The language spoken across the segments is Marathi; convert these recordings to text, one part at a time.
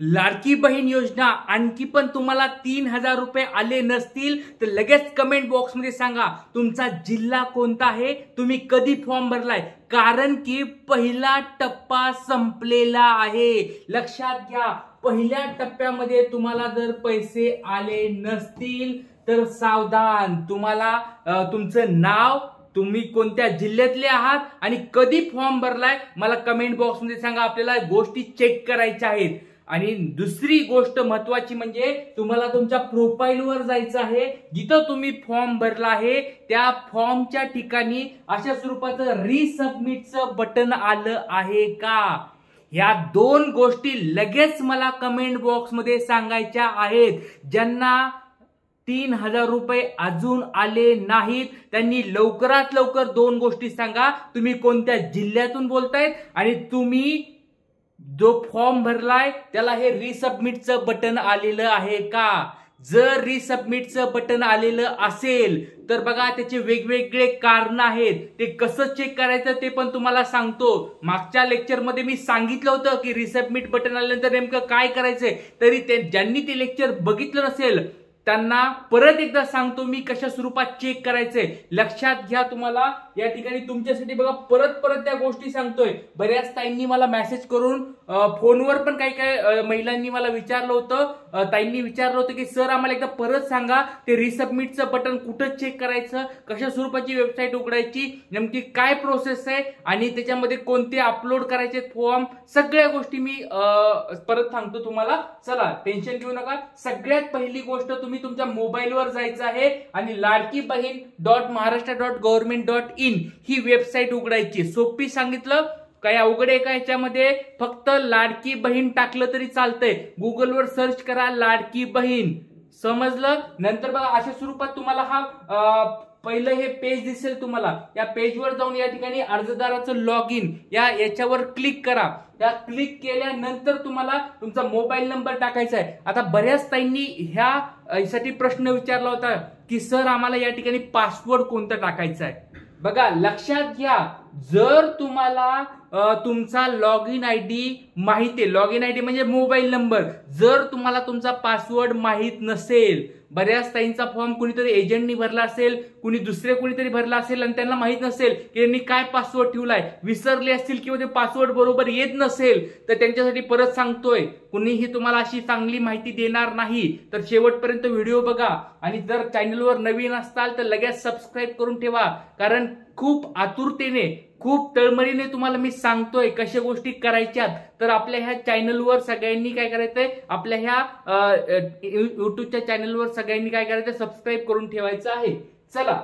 लाडकी बहीण योजना आणखी पण तुम्हाला 3,000 रुपये आले नसतील तर लगेच कमेंट बॉक्स मध्ये सांगा तुमचा जिल्हा कोणता आहे, तुम्ही कधी फॉर्म भरलाय, कारण की पहिला टप्पा संपलेला आहे। लक्षात घ्या, पहिल्या टप्प्यामध्ये तुम्हाला जर पैसे आले नसतील तर सावधान, तुम्हाला तुमचं नाव, तुम्ही कोणत्या जिल्ह्यातले आहात आणि कधी फॉर्म भरलाय मला कमेंट बॉक्स मध्ये सांगा। आपल्याला गोष्टी चेक करायच्या आहेत। आणि दुसरी गोष्ट महत्वाची म्हणजे तुम्हाला तुमच्या प्रोफाईलवर जायचं आहे, जिथं तुम्ही फॉर्म भरला आहे त्या फॉर्मच्या ठिकाणी अशा स्वरूपाचं रिसबमिटचं बटन आलं आहे का, या दोन गोष्टी लगेच मला कमेंट बॉक्स मध्ये सांगायच्या आहेत। ज्यांना 3,000 रुपये अजून आले नाहीत त्यांनी लवकरात लवकर दोन गोष्टी सांगा, तुम्ही कोणत्या जिल्ह्यातून बोलतायत आणि तुम्ही जो फॉर्म भरलाय त्याला हे रिसबमिटचं बटन आलेलं आहे का। जर रिसबमिटचं बटन आलेलं असेल तर बघा त्याचे वेगवेगळे कारण आहेत, ते कसं चेक करायचं ते पण तुम्हाला सांगतो। मागच्या लेक्चर मध्ये मी सांगितलं होतं की रिसबमिट बटन आल्यानंतर नेमकं काय करायचंय, तरी ज्यांनी ते लेक्चर बघितलं नसेल त्यांना परत एकदा सांगतो मी कशा स्वरूपात चेक करायचंय। लक्षात घ्या, तुम्हाला या ठिकाणी तुमच्यासाठी बघा परत त्या गोष्टी सांगतोय। बऱ्याच ताईंनी मला मेसेज करून फोनवर पण काही महिलांनी मला विचारलं होतं, ताईंनी विचारलं होतं की सर आम्हाला एकदा परत सांगा ते रिसबमिटचं बटन कुठं चेक करायचं, कशा स्वरूपाची वेबसाईट उघडायची, नेमकी काय प्रोसेस आहे आणि त्याच्यामध्ये कोणते अपलोड करायचे फॉर्म, सगळ्या गोष्टी मी परत सांगतो तुम्हाला। चला टेन्शन घेऊ नका। सगळ्यात पहिली गोष्ट, तुम्ही तुमच्या मोबाईलवर जायचं आहे आणि लाडकी बहीण .महाराष्ट्र.गव्हर्नमेंट.इन ही वेबसाईट उघडायची। सोपी सांगितलं, काय अवघड आहे का याच्यामध्ये, फक्त लाडकी बहीण टाकलं तरी चालतंय। गुगलवर सर्च करा लाडकी बहीण, समजलं। नंतर बघा अशा स्वरूपात तुम्हाला हा पहिलं हे पेज दिसेल तुम्हाला। या पेजवर जाऊन या ठिकाणी अर्जदाराचं लॉग इन याच्यावर क्लिक करा। त्या क्लिक केल्यानंतर तुम्हाला तुमचा मोबाईल नंबर टाकायचा आहे। आता बऱ्याच ताईंनी ह्यासाठी प्रश्न विचारला होता की सर आम्हाला या ठिकाणी पासवर्ड कोणता टाकायचा आहे। बघा लक्षात घ्या, जर तुम्हाला तुमचा लॉग इन आयडी माहिती आहे, लॉग इन आयडी म्हणजे मोबाईल नंबर, जर तुम्हाला तुमचा पासवर्ड माहित नसेल, बऱ्याच ताईंचा फॉर्म कुणीतरी एजंटनी भरला असेल, कुणीतरी भरला असेल आणि त्यांना माहित नसेल की त्यांनी काय पासवर्ड ठेवलाय, विसरले असतील किंवा ते पासवर्ड बरोबर येत नसेल, तर त्यांच्यासाठी परत सांगतोय कुणीही तुम्हाला अशी चांगली माहिती देणार नाही। तर शेवटपर्यंत व्हिडिओ बघा आणि जर चॅनलवर नवीन असताल तर लगेच सबस्क्राईब करून ठेवा, कारण खूप आतुरतेने, खूप तळमळीने तुम्हाला मी सांगतोय कशा गोष्टी करायच्यात। तर आपल्या ह्या चॅनलवर सगळ्यांनी काय करायचंय, आपल्या ह्या युट्यूबच्या चॅनलवर सगळ्यांनी काय करायचं, सबस्क्राईब करून ठेवायचं आहे। चला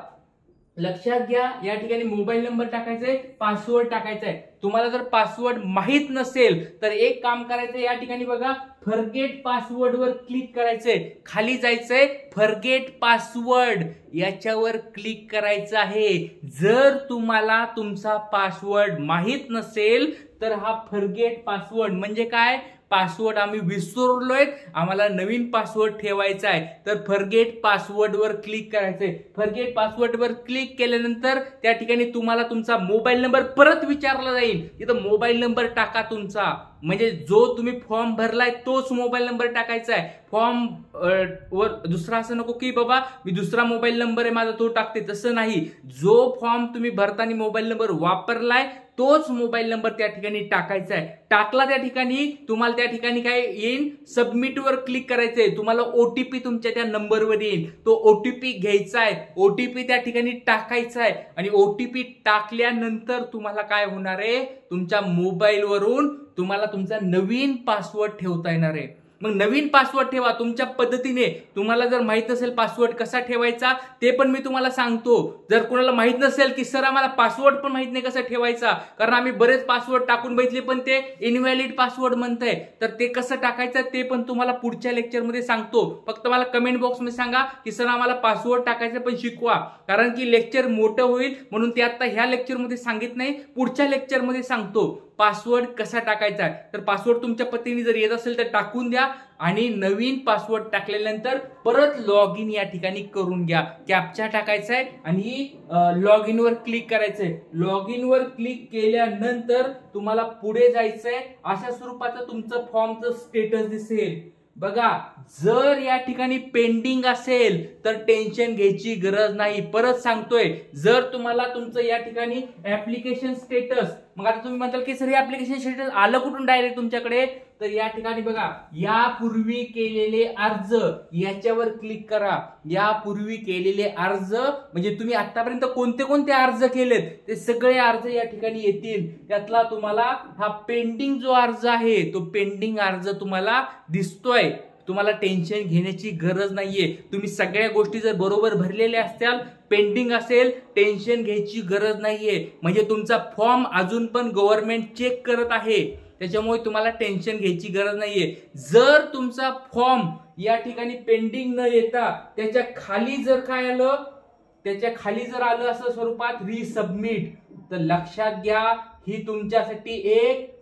लक्षात घ्या, या ठिकाणी मोबाईल नंबर टाकायचा आहे, पासवर्ड टाकायचा आहे। तुम्हाला जर पासवर्ड माहित नसेल तर एक काम करायचं, या ठिकाणी बघा फॉरगेट पासवर्ड वर क्लिक करायचंय, खाली जायचंय फॉरगेट पासवर्ड याच्यावर क्लिक करायचं आहे। जर तुम्हाला तुमचा पासवर्ड माहित नसेल तर हा फॉरगेट पासवर्ड म्हणजे काय, पासवर्ड आम्ही विसरलोय, आम्हाला नवीन पासवर्ड ठेवायचा आहे, तर फॉरगेट पासवर्ड वर क्लिक करायचंय। फॉरगेट पासवर्ड वर क्लिक केल्यानंतर त्या ठिकाणी तुम्हाला तुमचा मोबाईल नंबर परत विचारला जाईल, तिथं मोबाईल नंबर टाका तुमचा, म्हणजे जो तुम्ही फॉर्म भरलाय तोच मोबाईल नंबर टाकायचा आहे। फॉर्म वर दुसरा असं नको की बाबा मी दुसरा मोबाईल नंबर आहे माझा तो टाकते, तसं नाही। जो फॉर्म तुम्ही भरताना मोबाईल नंबर वापरलाय तोच मोबाईल नंबर त्या ठिकाणी टाकायचा आहे। टाकला त्या ठिकाणी तुम्हाला त्या ठिकाणी काय येईल, सबमिट वर क्लिक करायचंय, तुम्हाला ओटीपी तुमच्या त्या नंबरवर येईल, तो ओटीपी घ्यायचा आहे, ओटीपी त्या ठिकाणी टाकायचा आहे आणि ओटीपी टाकल्यानंतर तुम्हाला काय होणार आहे, तुमच्या मोबाईल वरून तुम्हाला तुमचा नवीन पासवर्ड ठेवता येणार आहे। मग नवीन पासवर्ड ठेवा तुमच्या पद्धतीने। तुम्हाला जर माहित नसेल पासवर्ड कसा ठेवायचा ते पण मी तुम्हाला सांगतो। जर कोणाला माहित नसेल की सर आम्हाला पासवर्ड पण माहित नाही कसा ठेवायचा, कारण आम्ही बरेच पासवर्ड टाकून बघितले पण ते इनव्हॅलिड पासवर्ड म्हणतंय, तर ते कसं टाकायचं ते पण तुम्हाला पुढच्या लेक्चर मध्ये सांगतो। फक्त मला कमेंट बॉक्स मध्ये सांगा की सर आम्हाला पासवर्ड टाकायचं पण शिकवा, कारण की लेक्चर मोठं होईल म्हणून ते आता ह्या लेक्चर मध्ये सांगित नाही, पुढच्या लेक्चर मध्ये सांगतो। पासवर्ड कसा टाकायचा आहे, तर पासवर्ड तुमच्या पत्नीने जर येत असेल तर टाकून द्या आणि नवीन पासवर्ड टाकल्यानंतर परत लॉग इन या ठिकाणी करून घ्या. कॅप्चा टाकायचा आहे आणि लॉग इन वर क्लिक करायचंय. लॉग इन वर क्लिक केल्यानंतर तुम्हाला पुढे जायचंय. अशा स्वरूपाचं तुमचं फॉर्मचं स्टेटस दिसेल. बघा, जर या ठिकाणी पेंडिंग असेल तर टेन्शन घ्यायची गरज नाही. परत सांगतोय, जर तुम्हाला तुमचं या ठिकाणी ऍप्लिकेशन स्टेटस, मग आता तुम्ही म्हणताल की सर हे ऍप्लिकेशन स्टेटस आलं कुठून डायरेक्ट तुमच्याकडे, तर या ठिकाणी बघा, यापूर्वी केलेले अर्ज याच्यावर क्लिक करा. यापूर्वी केलेले अर्ज म्हणजे तुम्ही आतापर्यंत कोणते कोणते अर्ज केलेत ते सगळे अर्ज या ठिकाणी येतील. त्यातला तुम्हाला हा पेंडिंग जो अर्ज आहे तो पेंडिंग अर्ज तुम्हाला दिसतोय. तुम्हाला टेन्शन घेण्याची गरज नाहीये. तुम्ही सगळ्या गोष्टी जर बरोबर भरलेल्या असत्याल, पेंडिंग असेल, टेन्शन घ्यायची गरज नाहीये. म्हणजे तुमचा फॉर्म अजून पण गव्हर्नमेंट चेक करत आहे, त्याच्यामुळे तुम्हाला टेन्शन घ्यायची गरज नाहीये. जर तुमचा फॉर्म या ठिकाणी पेंडिंग न येता त्याच्या खाली जर काय आलं, त्याच्या खाली जर आलं असं स्वरूपात रिसबमिट, तर लक्षात घ्या ही तुमच्यासाठी एक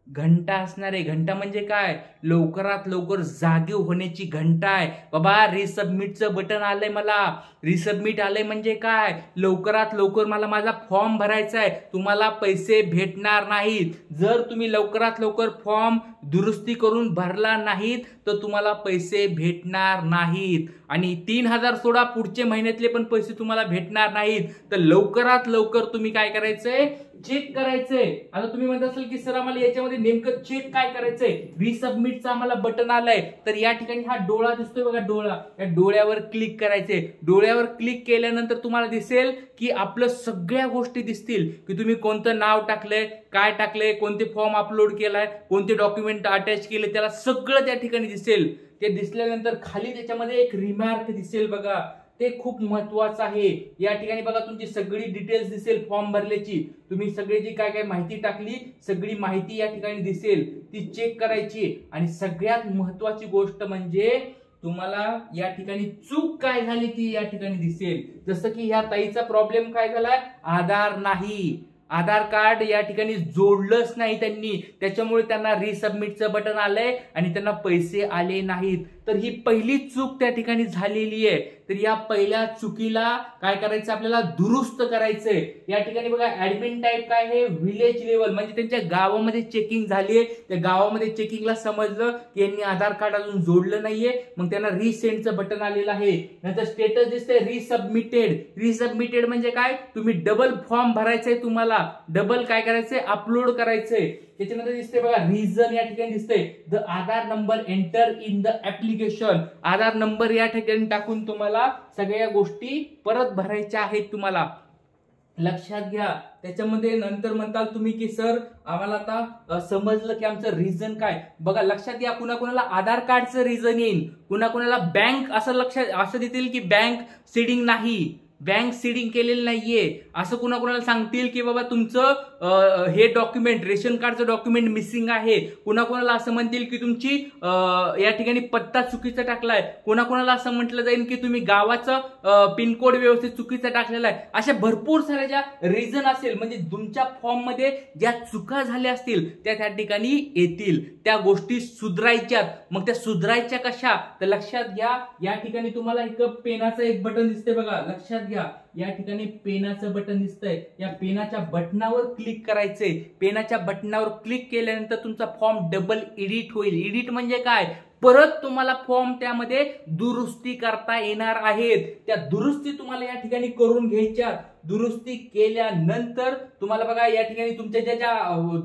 घंटा असणार आहे. घंटा म्हणजे काय, लवकरात लवकर जागे होण्याची घंटा आहे. बाबा रिसबमिटचं बटन आलंय, मला रिसबमिट आलंय म्हणजे काय, लवकरात लवकर मला माझा फॉर्म भरायचा आहे. तुम्हाला पैसे भेटणार नाहीत. जर तुम्ही लवकरात लवकर फॉर्म दुरुस्ती करून भरला नाहीत तर तुम्हाला पैसे भेटणार नाहीत. आणि 3,000 सोडा, पुढचे महिन्यातले पण पैसे तुम्हाला भेटणार नाहीत. तर लवकरात लवकर तुम्ही काय करायचंय, चेक करायचंय. आता तुम्ही म्हणत असाल की सर आम्हाला याच्यामध्ये नेमकं चेक काय करायचंय, रिसबमिटचं आम्हाला बटन आलंय, तर या ठिकाणी हा डोळा दिसतोय बघा, डोळा, या डोळ्यावर क्लिक करायचे. डोळ्यावर क्लिक केल्यानंतर तुम्हाला दिसेल की आपलं सगळ्या गोष्टी दिसतील, की तुम्ही कोणतं नाव टाकलंय, काय टाकलंय, कोणते फॉर्म अपलोड केलाय, कोणते डॉक्युमेंट अटॅच केले, त्याला सगळं त्या ठिकाणी दिसेल. ते दिसल्यानंतर खाली त्याच्यामध्ये एक रिमार्क दिसेल बघा, ते खूप महत्वाचं आहे. या ठिकाणी बघा तुमची सगळी डिटेल्स दिसेल फॉर्म भरल्याची. तुम्ही सगळी जी काय काय माहिती टाकली, सगळी माहिती या ठिकाणी दिसेल, ती चेक करायची. आणि सगळ्यात महत्वाची गोष्ट म्हणजे तुम्हाला या ठिकाणी चूक काय झाली ती या ठिकाणी दिसेल. जसं की ह्या ताईचा प्रॉब्लेम काय झालाय, आधार नाही, आधार कार्ड या ठिकाणी जोडलंच नाही त्यांनी, त्याच्यामुळे त्यांना रिसबमिटचं बटन आलंय आणि त्यांना पैसे आले नाहीत. तर ही पहिली चूक त्या ठिकाणी झालेली आहे. तर या पहिल्या चुकीला काय करायचं, आपल्याला दुरुस्त करायचंय. या ठिकाणी बघा ऍडमिन टाईप काय आहे, विलेज लेवल, म्हणजे त्यांच्या गावामध्ये चेकिंग झालीये. त्या गावामध्ये चेकिंगला समजलं की यांनी आधार कार्ड अजून जोडलं नाहीये, मग त्यांना रिसेंडचं बटन आलेलं आहे. नंतर स्टेटस दिसतंय रिसबमिटेड. रिसबमिटेड म्हणजे काय, तुम्ही डबल फॉर्म भरायचंय, तुम्हाला डबल काय करायचंय, अपलोड करायचंय. त्याच्यानंतर दिसते बघा रिझन या ठिकाणी दिसतंय, the Aadhaar number enter in the application. Aadhaar number या ठिकाणी टाकून तुम्हाला सगळ्या गोष्टी परत भरायच्या आहेत तुम्हाला. लक्षात घ्या. त्याच्यामध्ये नंतर म्हणताल तुम्ही की सर आम्हाला आता समजलं की आमचं रिझन काय. बघा लक्षात घ्या, कुणाकुणाला आधार कार्डचं रिझन येईल, कुणाकुणाला बँक असं लक्षात असं देतील की बँक सीडिंग नाही, बँक सीडिंग केलेलं नाहीये, असं कुणाकुणाला सांगतील की बाबा तुमचं हे डॉक्युमेंट, रेशन कार्डचं डॉक्युमेंट मिसिंग आहे. कुणाकुणाला असं म्हणतील की तुमची या ठिकाणी पत्ता चुकीचा टाकलाय. कुणाकुणाला असं म्हटलं जाईल की तुम्ही गावाचं पिनकोड व्यवस्थित चुकीचा टाकलेला आहे. अशा भरपूर साऱ्या ज्या रिझन असेल, म्हणजे तुमच्या फॉर्म मध्ये ज्या चुका झाल्या असतील त्या ठिकाणी येतील. त्या गोष्टी सुधारायच्यात. मग त्या सुधारायच्या कशा, तर लक्षात घ्या, या ठिकाणी तुम्हाला एक पेनाचं एक बटन दिसते बघा, लक्षात घ्या, या ठिकाणी पेनाचं बटन दिसतंय. या पेनाच्या बटनावर क्लिक करायचंय. पेनाच्या बटनावर क्लिक केल्यानंतर तुमचा फॉर्म डबल एडिट होईल. एडिट म्हणजे काय, परत तुम्हाला फॉर्म त्यामध्ये दुरुस्ती करता येणार आहेत. त्या दुरुस्ती तुम्हाला या ठिकाणी करून घ्यायच्या. दुरुस्ती केल्यानंतर तुम्हाला बघा या ठिकाणी तुमच्या ज्या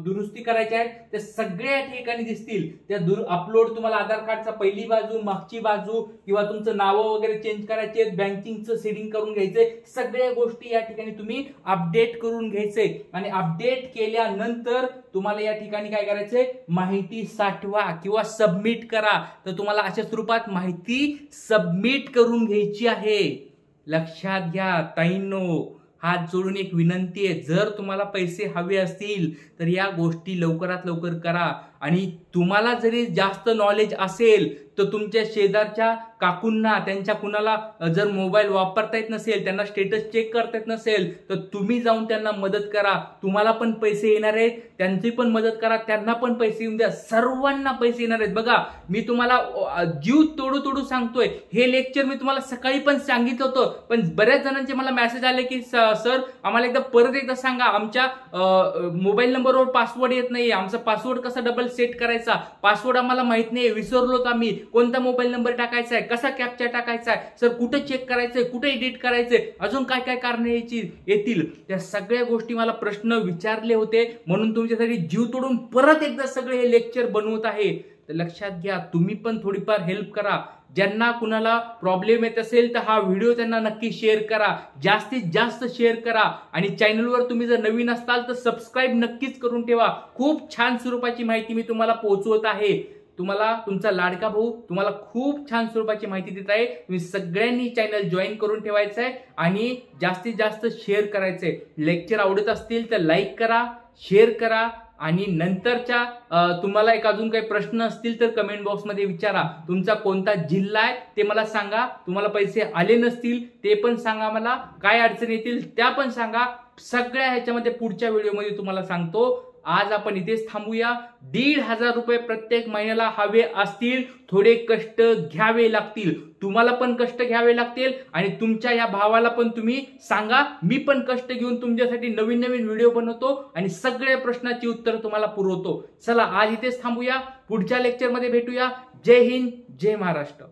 दुरुस्ती करायच्या आहेत त्या सगळ्या ठिकाणी दिसतील. त्या अपलोड तुम्हाला आधार कार्डचा पहिली बाजू, मागची बाजू, किंवा तुमचं नाव वगैरे चेंज करायचे, बँकिंगचं सेटिंग करून घ्यायचंय, सगळ्या गोष्टी या ठिकाणी तुम्ही अपडेट करून घ्यायचे. आणि अपडेट केल्यानंतर तुम्हाला या ठिकाणी काय करायचंय, माहिती साठवा किंवा सबमिट करा. तर तुम्हाला अशा स्वरूपात माहिती सबमिट करून घ्यायची आहे. लक्षात घ्या ताईंनो, हात जोडून एक विनंती आहे, जर तुम्हाला पैसे हवे असतील तर या गोष्टी लवकरात लवकर करा. आणि तुम्हाला जरी जास्त नॉलेज असेल तर तुमच्या शेजारच्या काकूंना, त्यांच्या कुणाला जर मोबाईल वापरता येत नसेल, त्यांना स्टेटस चेक करता येत नसेल, तर तुम्ही जाऊन त्यांना मदत करा. तुम्हाला पण पैसे येणार आहेत, त्यांची पण मदत करा, त्यांना पण पैसे येऊन द्या, सर्वांना पैसे येणार आहेत. बघा, मी तुम्हाला जीव तोडू सांगतोय. हे लेक्चर मी तुम्हाला सकाळी पण सांगितलं होतं, पण बऱ्याच जणांचे मला मेसेज आले की सर आम्हाला परत एकदा सांगा, आमच्या मोबाईल नंबरवर पासवर्ड येत नाहीये, आमचा पासवर्ड कसा डबल सेट करायचा, पासवर्ड आम्हाला माहित नाहीये, विसरलोत आम्ही, कोणता मोबाईल नंबर टाकायचा आहे, कसा कॅप्चा टाकायचा आहे, सर कुठे चेक करायचंय, कुठे एडिट करायचंय, अजून काय काय कारणे येतील. त्या सगळ्या गोष्टी मला प्रश्न विचारले होते, म्हणून तुमच्यासाठी जीव तोडून परत एकदा सगळे हे लेक्चर बनवत आहे. तर लक्षात घ्या, तुम्ही पण थोडीफार हेल्प करा. ज्यांना कुणाला प्रॉब्लेम येत असेल तर हा व्हिडिओ त्यांना नक्की शेअर करा, जास्तीत जास्त शेअर करा. आणि चॅनलवर तुम्ही जर नवीन असताल तर सबस्क्राईब नक्कीच करून ठेवा. खूप छान स्वरूपाची माहिती मी तुम्हाला पोहोचवत आहे. तुम्हाला तुमचा लाडका भाऊ तुम्हाला खूप छान स्वरूपाची माहिती देत आहे. तुम्ही सगळ्यांनी चॅनल जॉईन करून ठेवायचं आहे आणि जास्तीत जास्त शेअर करायचंय. लेक्चर आवडत असतील तर लाईक करा, शेअर करा आणि नंतरच्या तुम्हाला एक अजून काही प्रश्न असतील तर कमेंट बॉक्समध्ये विचारा. तुमचा कोणता जिल्हा आहे ते मला सांगा. तुम्हाला पैसे आले नसतील ते पण सांगा, मला काय अडचण येतील त्या पण सांगा. सगळ्या ह्याच्यामध्ये पुढच्या व्हिडिओमध्ये तुम्हाला सांगतो. आज आपण इथेच थांबूया. 1,500 रुपये प्रत्येक महिन्याला हवे असतील, थोडे कष्ट घ्यावे लागतील. तुम्हाला पण कष्ट घ्यावे लागतील आणि तुमच्या या भावाला पण तुम्ही सांगा, मी पण कष्ट घेऊन तुमच्यासाठी नवीन नवीन व्हिडिओ बनवतो आणि सगळ्या प्रश्नाची उत्तर तुम्हाला पुरवतो. चला आज इथेच थांबूया, पुढच्या लेक्चरमध्ये भेटूया. जय हिंद, जय महाराष्ट्र.